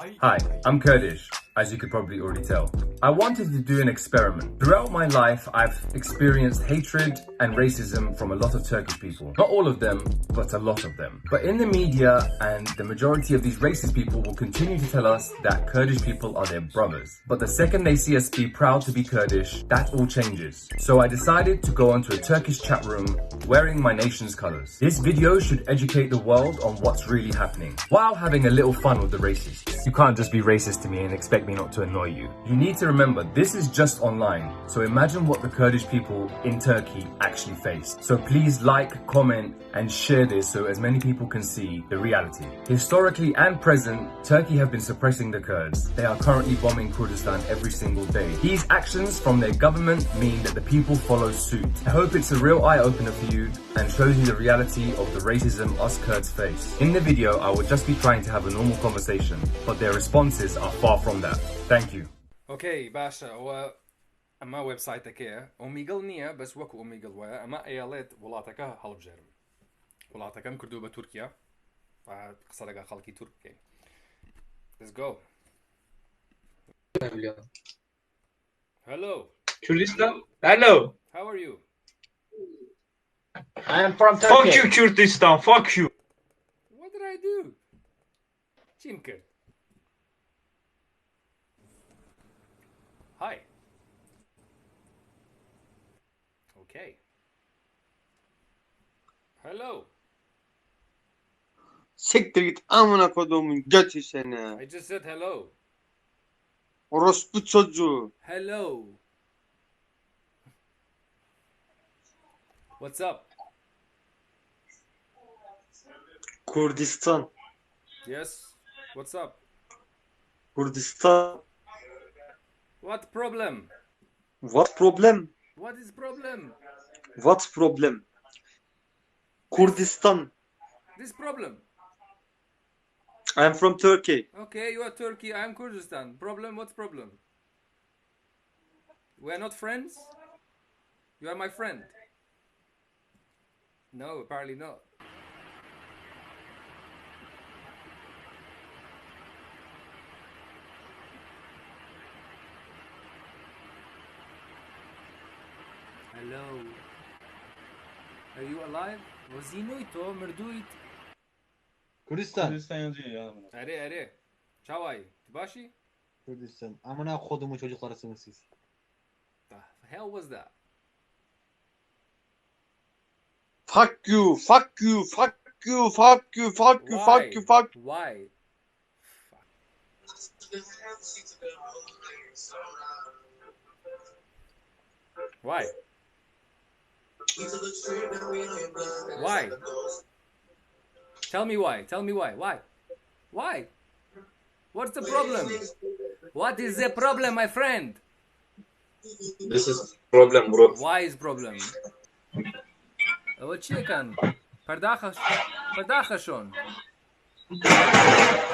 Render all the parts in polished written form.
Hi, I'm Kurdish, as you could probably already tell. I wanted to do an experiment. Throughout my life, I've experienced hatred and racism from a lot of Turkish people. Not all of them, but a lot of them. But in the media, and the majority of these racist people will continue to tell us that Kurdish people are their brothers. But the second they see us be proud to be Kurdish, that all changes. So I decided to go onto a Turkish chat room wearing my nation's colors. This video should educate the world on what's really happening, while having a little fun with the racists. You can't just be racist to me and expect me not to annoy you. You need to remember, this is just online, so imagine what the Kurdish people in Turkey actually face. So please like, comment, and share this so as many people can see the reality. Historically and present, Turkey have been suppressing the Kurds. They are currently bombing Kurdistan every single day. These actions from their government mean that the people follow suit. I hope it's a real eye-opener for you and shows you the reality of the racism us Kurds face. In the video, I will just be trying to have a normal conversation, but their responses are far from that. Thank you. اوكي باشا هو اما ويب سايتك ايه اوميجل نيه بس وكو اوميجل ويا اما ايالات ولاتك هلبجرم ولاتك ام كردو بتركيا قصدك خلقي تركيا. Let's go. Hello. Kurdistan? Hello. How are you? I am from Turkey. Fuck you Kurdistan. Fuck you. What did I do? Chimker. Hi. Okay. Hello. Siktir git amına koduğumun götü seni. I just said hello. Orospu çocuğu. Hello. What's up? Kurdistan. Yes. What's up? Kurdistan. What problem? What problem? What is problem? What problem? Kurdistan. This problem. I am from Turkey. Okay, you are Turkey, I am Kurdistan. Problem? What's problem? We are not friends? You are my friend. No, apparently not. Hello. Are you alive? Wazinuito, merduit. Kürdistan yazıyor ya. Are. Çavay. Tibashi? Kürdistan. Amına kodumun çocuklarısınız siz. The hell was that? Fuck you, fuck you, fuck you, fuck you, fuck you, fuck you, fuck you. Why? Why? Why? Tell me why. Tell me why. Why? Why? What's the problem? What is the problem, my friend? This is problem bro. Why is problem? أول شيء كان pardachashon.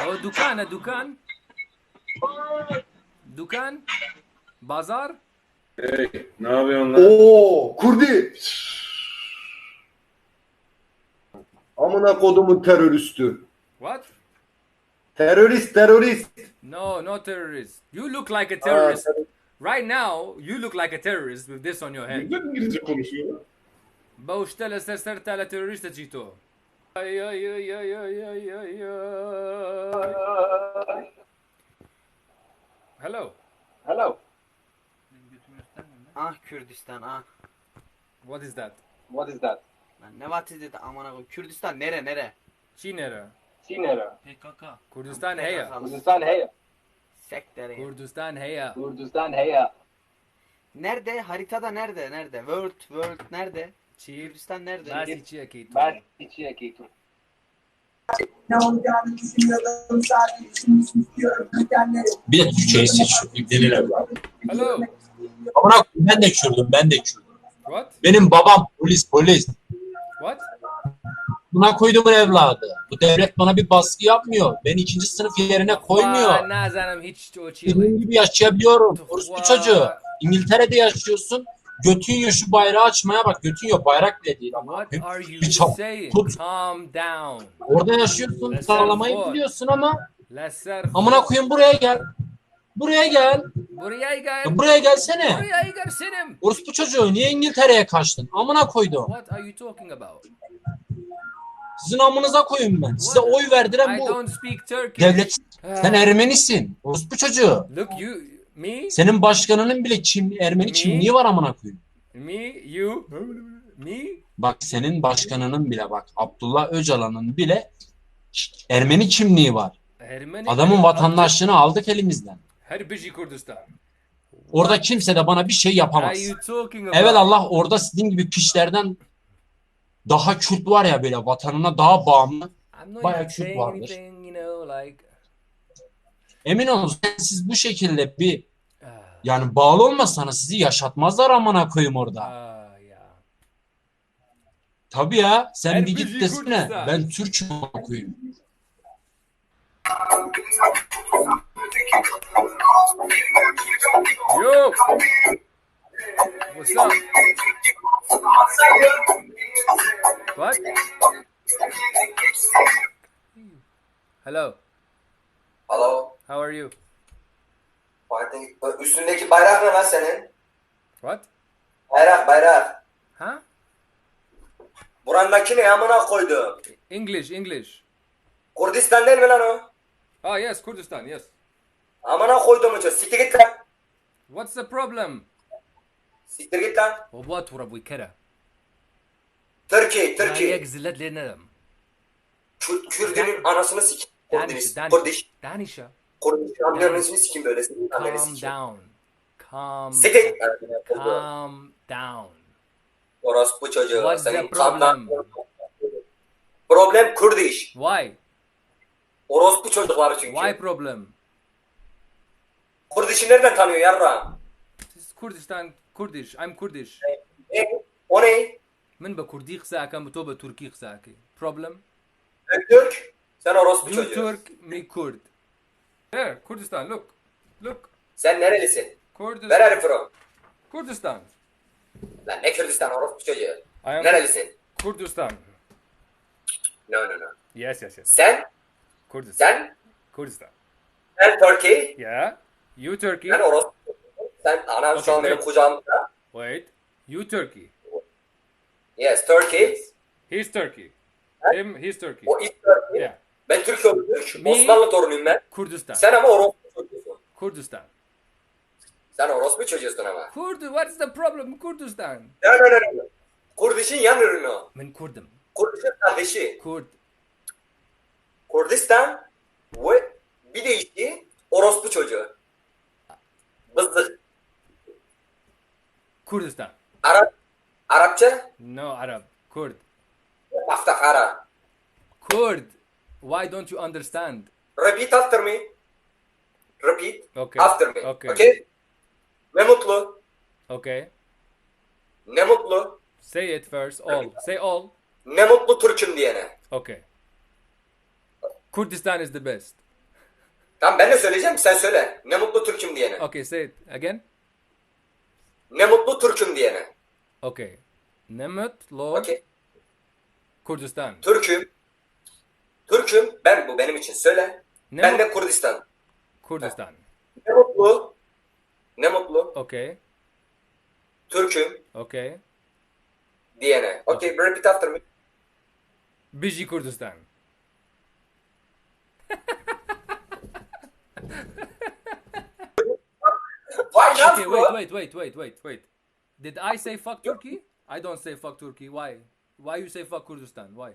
أو دكان bazar. Hey, ne yapıyorsun lan? Oo, Kurdi. Amına kodumun teröristi. What? Terörist. No terrorist. You look like a terrorist. Right now, you look like a terrorist with this on your head. Neden İngilizce konuşuyor? Bauštele serta la terrorista Cito. Ay. Hello. Ah Kürdistan ah. What is that? Lan ne vatı dedi amına koyayım. Kürdistan nere? Çinera. PKK. Kurdistan heya. Sektere. Kurdistan heya. Nerede? Haritada nerede? World nerede? Çiğ. Kürdistan nerede? Bas içi Ne olacağını düşünüyorum, sadece şunu istiyorum. Bir de Türkçeyi seç. İbnenin evladı. Hello. Amına ben de Kürdüm. What? Benim babam polis. What? Buna koyduğumun evladı. Bu devlet bana bir baskı yapmıyor. Beni ikinci sınıf yerine koymuyor. Nazanım hiç o İstediğim gibi yaşayabiliyorum. Orospu çocuğu. İngiltere'de yaşıyorsun. Götün yiyor şu bayrağı açmaya bak. Götün yiyor. Bayrak bile değil ama. What are you Bir çap- saying? tut. Calm down. Orada yaşıyorsun. Let's Sağlamayı have biliyorsun ama La ser. Amına koyayım buraya gel. Buraya gel. Buraya gel. Ya buraya gelsene. Buraya gelsenim. Orospu çocuğu niye İngiltere'ye kaçtın? Amına koydum. What are you talking about? Sizin amınıza koyayım ben. Size oy verdiren I bu. don't speak Turkish. Devlet. Sen Ermenisin. Orospu çocuğu. Look you me Senin başkanının bile Ermeni kimliği var amına koyayım. me you me. Bak senin başkanının bile bak Abdullah Öcalan'ın bile Ermeni kimliği var. Ermeni. Adamın vatandaşlığını aldık elimizden. Her biji Kurdistan. Orada kimse de bana bir şey Are yapamaz. you talking about? Evet Allah orada sizin gibi piçlerden daha Kürt var ya böyle vatanına daha bağımlı. I'm not bayağı even Kürt saying vardır. anything, you know, like. Emin olun siz bu şekilde bir yani bağlı olmasanız sizi yaşatmazlar amına koyayım orada. Ya. Tabii ya sen Her bir git bizi desene Kürtistan. ben Türk'üm amına koyayım. Yo. What's up? What? Hello. Hello. How are you? Üstündeki bayrak ne lan senin? What? Bayrak. Huh? Burandaki ne amına koydu? English. Kurdistan değil mi lan o? Oh yes, Kurdistan. Yes. Amına koydum uçu. Siktir git lan. What's the problem? Siktir git lan. وبوات وربوي كده. Türkiye. هيك زلت لنا. Kürdünün anasını sikim. Kurdiş. دانيشا. Kurdiş anasını sikim böyle. Calm down. Siktir. Calm down. Orospu çocuğu. What's the Senin problem? kamdan. Problem Kurdiş. Why? Orospu çocukları çünkü. Why problem? Kurdiş'i nereden tanıyor yarra? This is Kurdistan Kurdish. I'm Kurdish. O ne? من بكردي خساك كم بتوبة تركي خساكي. Problem? Ben Türk. Sen orospu You çocuğu. Turk, me Kurd. Here, Kurdistan. Look. Sen nerelisin? Kurdistan. Where are you from? Kurdistan. Lan ne Kürdistan orospu çocuğu? I am Nerelisin? Kurdistan. No. Yes. Sen? Kurdistan. Kurdistan. Sen Turkey. Yeah. You Turkey. Ben orospu çocuğu. Sen anan şu an Okay, benim kucağımda. Wait. You Turkey. Yes, Turkey. He's Turkey. He's Turkey. O ilk Turkey. Yeah. Ben Türk. Me? Osmanlı torunuyum ben. Kurdistan. Sen ama orospu çocuğusun. Kurdistan. Sen orospu çocuğusun ama. What's the problem? Kurdistan. No. Kurdiş'in yan ürünü o. من كردم. Kurdiş'in kardeşi. Kurd. Kurdistan ve bir de işi orospu çocuğu. Bızdık. Kurdistan. Arapça? No Arab. Kurd. Aftakara. Kurd. Why don't you understand? Repeat after me. Repeat Okay. after me. Okay. Ne mutlu. Okay. Ne mutlu. Say it first. All. Say all. Ne mutlu Türk'üm diyene. Okay. Kurdistan is the best. Tamam ben de söyleyeceğim sen söyle. Ne mutlu Türk'üm diyene. Okay, say it again. Ne mutlu Türk'üm diyene. Okay. Nemutlu Okay. Kurdistan. Türk'üm. Ben bu benim için söyle. Ben de Kurdistan. Kurdistan. Ne mutlu Okay. Türk'üm Okay. diyene. Okay, repeat after me. Biji Kurdistan. Why not, Okay, bro? wait. Did I say fuck Turkey? I don't say fuck Turkey. Why? Why you say fuck Kurdistan? Why?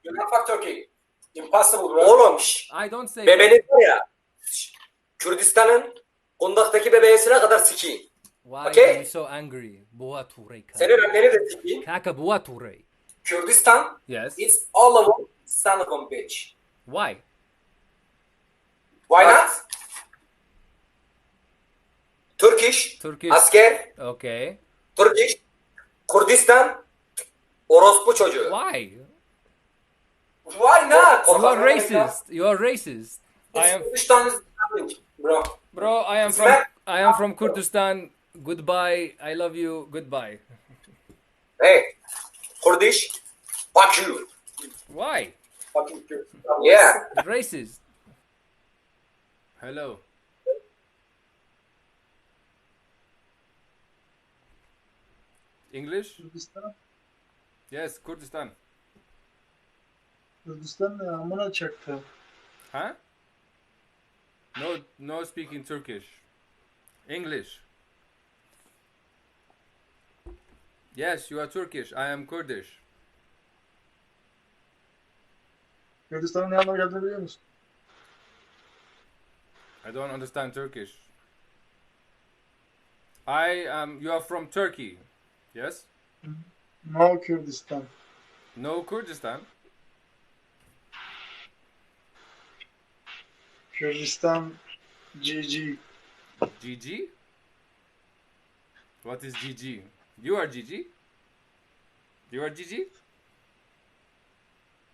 You're not fuck Turkey. Impossible, bro. Oğlum şşş. I don't say. Bebenin var ya. Kürdistan'ın kundaktaki bebeğesine kadar sikiyim. Why Okay. are you so angry? Boğa Turey. Senin anneni de sikiyim. Kaka Boğa Turey. Kürdistan, Yes. it's all about son of a bitch. Why? Why not? Turkish, asker, Okay. Turkish, Kurdistan, orospu çocuğu. Why? Why not? You are racist. You are racist. I am. Kurdistan is bro. Bro, I am from Kurdistan. Goodbye. I love you. Goodbye. Hey, Kurdish, fuck you. Why? Fucking Kurdistan. Yeah. Racist. Hello. English? Kürdistan. Yes, Kurdistan. Kürdistan ne amına çaktı. Huh? No speaking Turkish. English. Yes, you are Turkish. I am Kurdish. Kürdistan'ın ne anlama geldiğini biliyor musun? I don't understand Turkish. You are from Turkey. Yes? No Kürdistan. No Kurdistan. Kürdistan GG. GG? What is GG? You are GG? You are GG?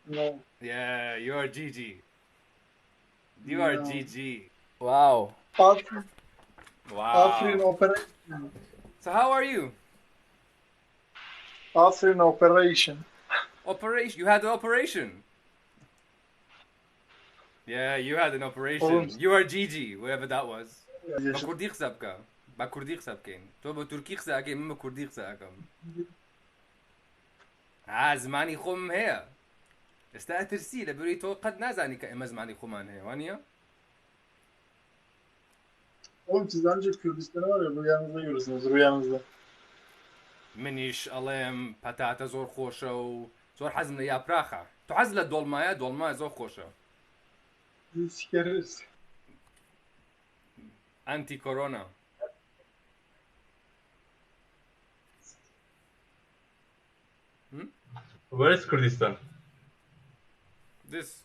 No. Yeah, you are GG. You are No. GG. Wow. Afrin. Wow. Afrin Operation. So how are you? Afrin Operation. Operation. You had an operation. Yeah, you had an operation. Oğlum. You are GG, whoever that was. Yaşa- بكردي حسابك بكردي حسابك تو بتركي حسابك ما بكردي حسابك زماني خم هي استأثر سي لبري تو قد نازاني كأما زماني خمان هي وانيا Oğlum siz ancak Kürdistan'ı var ya rüyanızda görürsünüz rüyanızda. منيش ألم بتاتا زور خوشة و زور حزم يا براخة تو حزلة دولمايا زور خوشة Sizi sikeriz. أنتي كورونا Where is Kurdistan? This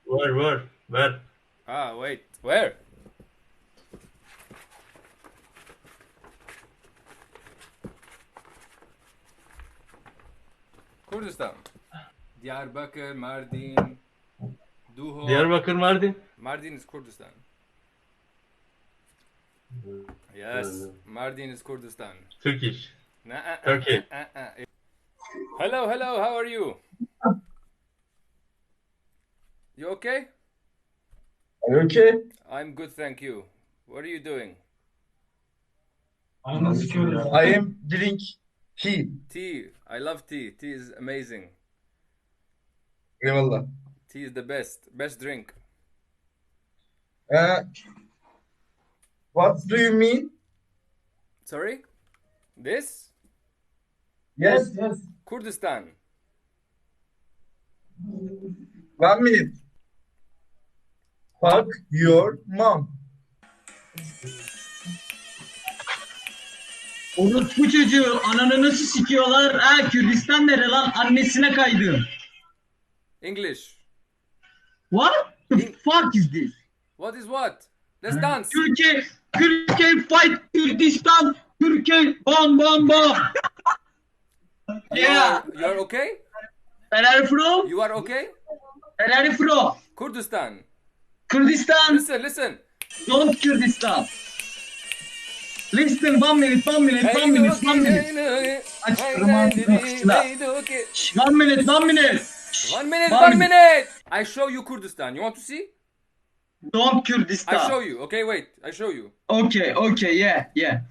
Where? wait where Kurdistan Diyarbakır Mardin Duho Diyarbakır, Mardin. Mardin is Kurdistan. Yes, Mardin is Kurdistan. Turkish. Nah, Turkey. Hello, how are you? You okay? Okay. I'm good, thank you. What are you doing? I am drink tea. Tea. I love tea. Tea is amazing. Eyvallah. Tea is the best drink. What do you mean? Sorry? This? Yes. Kurdistan. 1 minute. Fuck your mom. Orospu çocuğu ananı nasıl sikiyorlar? Ha Kürdistan nere lan? Annesine kaydı. English. What the fuck is this? What is what? Let's dance. Türkiye fight Kürdistan. Türkiye bam bam bam. Yeah. You are okay? Where are you from? You are okay? Where are you from? Kurdistan. Kürdistan. Listen. Don't Kürdistan. Listen, one minute. Aç One minute. 1 minute. I show you Kurdistan. You want to see? Don't I Kürdistan. show you. Okay, wait. I show you. Okay, yeah. Ya.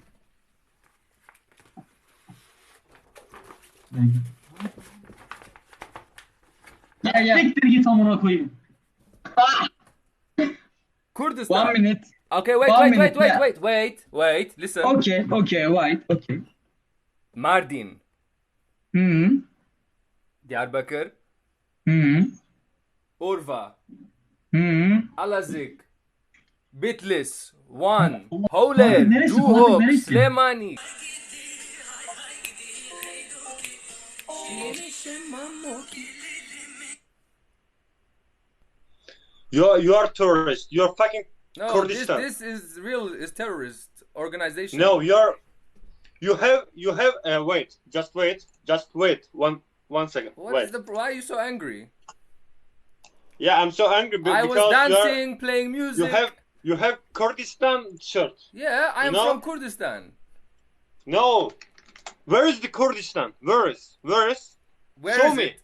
Siktir git amına koyayım. Kurdistan. 1 minute. Okay, One minute, yeah. wait. Listen. Okay, wait. Okay. Mardin. Hı. Diyarbakır. Hı. Urfa. Hı. Alazik. Bitlis. Van. Howler. Neresi? Duhok. Neresi? Slemani. You are terrorist. You're fucking No, Kurdistan. this is terrorist organization. No, you have wait. Just wait. One second. Wait. Why are you so angry? Yeah, I'm so angry I because was dancing, playing music. you have Kurdistan shirt. Yeah, I'm from Kurdistan. No. Where is the Kurdistan? Where is? Where Show is me. it?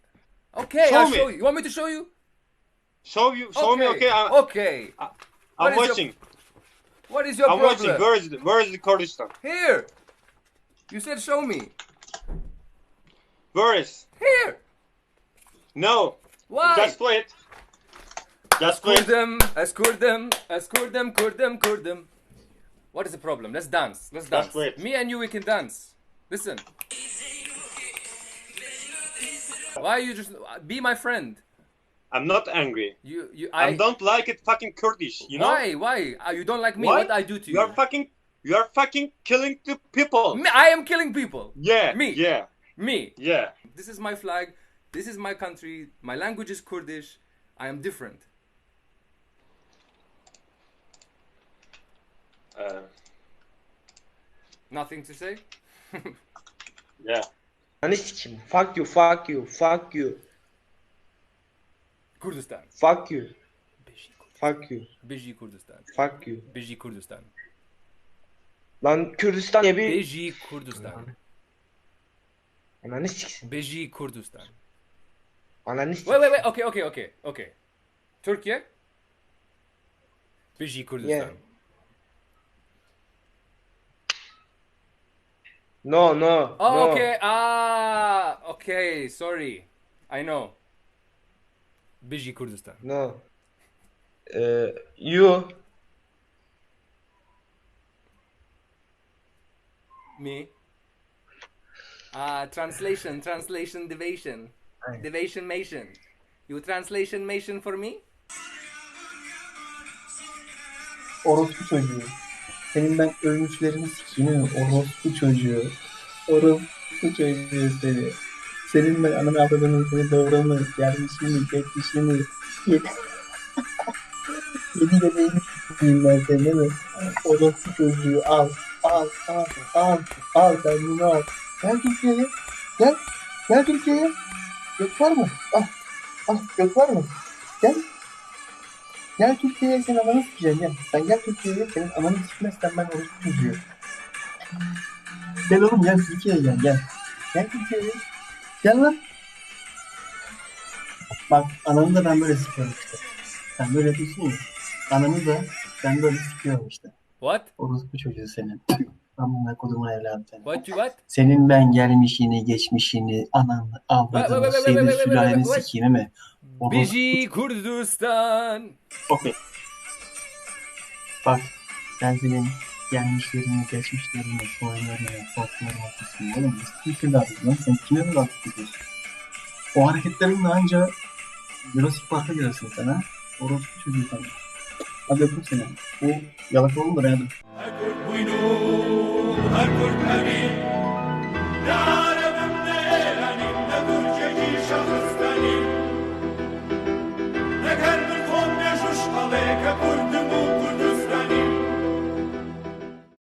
Okay, Show I'll me. show you. You want me to show you? Show me. Okay. Okay. I'm What is watching. What is your I'm problem? watching. Where is the Kurdistan? Here. You said show me. Where is? Here. No. Why? Just wait. Just wait. Kurdum. What is the problem? Let's dance. Let's dance. Just wait. Me and you, we can dance. Listen. Why you just be my friend? I'm not angry. I don't like it fucking Kurdish, you know? Why? You don't like me? Why? What I do to you? You are fucking killing the people. I am killing people. Yeah. Me. Yeah. Me. Yeah. This is my flag. This is my country. My language is Kurdish. I am different. Nothing to say? Yeah. Fuck you, fuck you, fuck you, Kurdistan. fuck you, fuck you, Beji Kurdistan. fuck you. Beji Kurdistan. Lan Kürdistan diye bir... Beji Kurdistan. Ananı siksin. Beji Kurdistan. Ananı siksin. Wait. Okay. Türkiye? Beji Kurdistan. Yeah. No. Oh, okay. Okay. Sorry. I know. Beji Kurdistan. No. You. Me. Translation, deviation. Deviation. You translation for me? Orospu çocuğu. Senin ben ölmüşlerini sikeyim. Orospu çocuğu. Orospu çocuğu seni. Senin ben ananı avradını seni doğramı, gelmişini, geçmişini. Yedi bebeğini sikeyim ben seni değil mi? Orospu çocuğu al. Al sen bunu al. Gel Türkiye'ye. Gel Türkiye'ye. Gök var mı? Al. Gök var mı? Gel Türkiye'ye, senin ananı sikeceğim gel. Sen gel Türkiye'ye, senin ananı sikmezsen ben orospu çocuğu. Gel oğlum gel Türkiye'ye gel. Gel Türkiye'ye. Gel lan. Bak ananı da ben böyle sikiyorum işte. Sen böyle yapıyorsun ya. Ananı da ben böyle sikiyorum işte. What? Orospu çocuğu senin. Amına kodumun evladım senin. What? Senin ben gelmişini, geçmişini, ananı, avradını, senin sülaleni sikeyim mi? Beji Kurdistan. Okey. Bak ben senin gelmişlerini, geçmişlerini, soylarını, soklarını kısmını oğlum. Nasıl lan? Sen kime mi rahatsız ediyorsun? O hareketlerinle anca Jurassic Park'a girersin sen ha. Orospu çocuğu sen. Hadi öpüm seni. Bu yalaka olur mu? Hadi.